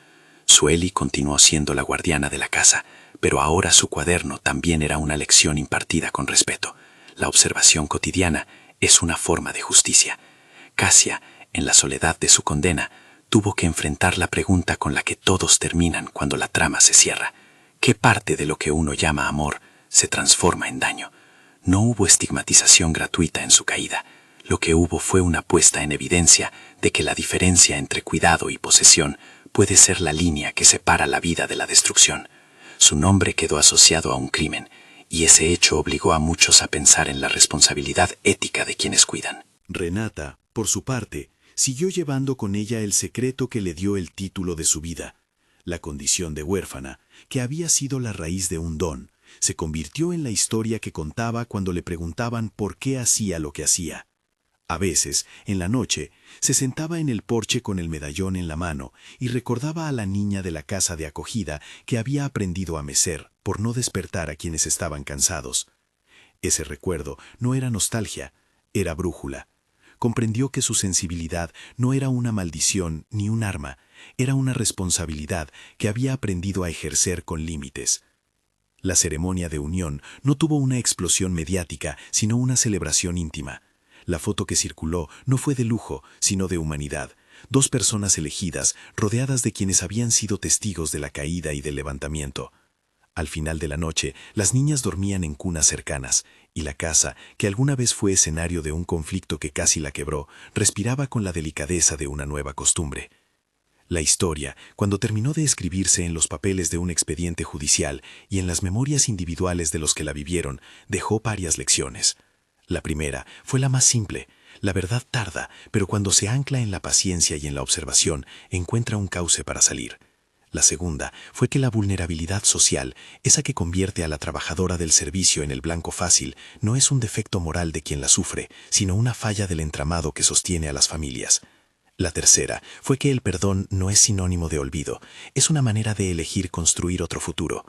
Sueli continuó siendo la guardiana de la casa, pero ahora su cuaderno también era una lección impartida con respeto. La observación cotidiana es una forma de justicia. Casia, en la soledad de su condena, tuvo que enfrentar la pregunta con la que todos terminan cuando la trama se cierra. ¿Qué parte de lo que uno llama amor se transforma en daño? No hubo estigmatización gratuita en su caída. Lo que hubo fue una puesta en evidencia de que la diferencia entre cuidado y posesión puede ser la línea que separa la vida de la destrucción. Su nombre quedó asociado a un crimen, y ese hecho obligó a muchos a pensar en la responsabilidad ética de quienes cuidan. Renata, por su parte, siguió llevando con ella el secreto que le dio el título de su vida. La condición de huérfana, que había sido la raíz de un don, se convirtió en la historia que contaba cuando le preguntaban por qué hacía lo que hacía. A veces, en la noche, se sentaba en el porche con el medallón en la mano y recordaba a la niña de la casa de acogida que había aprendido a mecer por no despertar a quienes estaban cansados. Ese recuerdo no era nostalgia, era brújula. Comprendió que su sensibilidad no era una maldición ni un arma, era una responsabilidad que había aprendido a ejercer con límites. La ceremonia de unión no tuvo una explosión mediática, sino una celebración íntima. La foto que circuló no fue de lujo, sino de humanidad. 2 personas elegidas, rodeadas de quienes habían sido testigos de la caída y del levantamiento. Al final de la noche, las niñas dormían en cunas cercanas, y la casa, que alguna vez fue escenario de un conflicto que casi la quebró, respiraba con la delicadeza de una nueva costumbre. La historia, cuando terminó de escribirse en los papeles de un expediente judicial y en las memorias individuales de los que la vivieron, dejó varias lecciones. La primera fue la más simple. La verdad tarda, pero cuando se ancla en la paciencia y en la observación, encuentra un cauce para salir. La segunda fue que la vulnerabilidad social, esa que convierte a la trabajadora del servicio en el blanco fácil, no es un defecto moral de quien la sufre, sino una falla del entramado que sostiene a las familias. La tercera fue que el perdón no es sinónimo de olvido, es una manera de elegir construir otro futuro.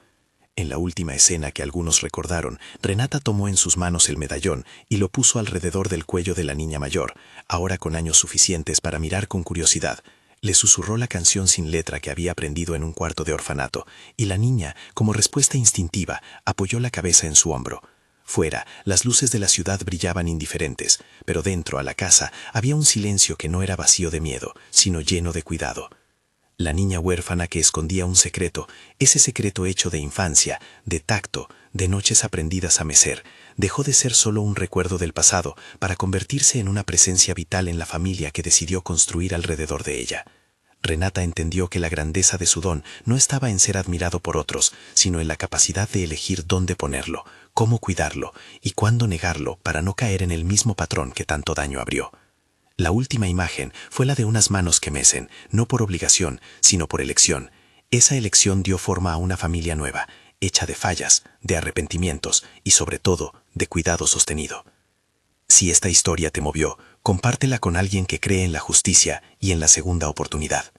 En la última escena que algunos recordaron, Renata tomó en sus manos el medallón y lo puso alrededor del cuello de la niña mayor, ahora con años suficientes para mirar con curiosidad. Le susurró la canción sin letra que había aprendido en un cuarto de orfanato, y la niña, como respuesta instintiva, apoyó la cabeza en su hombro. Fuera, las luces de la ciudad brillaban indiferentes, pero dentro, a la casa, había un silencio que no era vacío de miedo, sino lleno de cuidado. La niña huérfana que escondía un secreto, ese secreto hecho de infancia, de tacto, de noches aprendidas a mecer, dejó de ser solo un recuerdo del pasado para convertirse en una presencia vital en la familia que decidió construir alrededor de ella. Renata entendió que la grandeza de su don no estaba en ser admirado por otros, sino en la capacidad de elegir dónde ponerlo, cómo cuidarlo y cuándo negarlo para no caer en el mismo patrón que tanto daño abrió. La última imagen fue la de unas manos que mecen, no por obligación, sino por elección. Esa elección dio forma a una familia nueva, hecha de fallas, de arrepentimientos y, sobre todo, de cuidado sostenido. Si esta historia te movió, compártela con alguien que cree en la justicia y en la segunda oportunidad.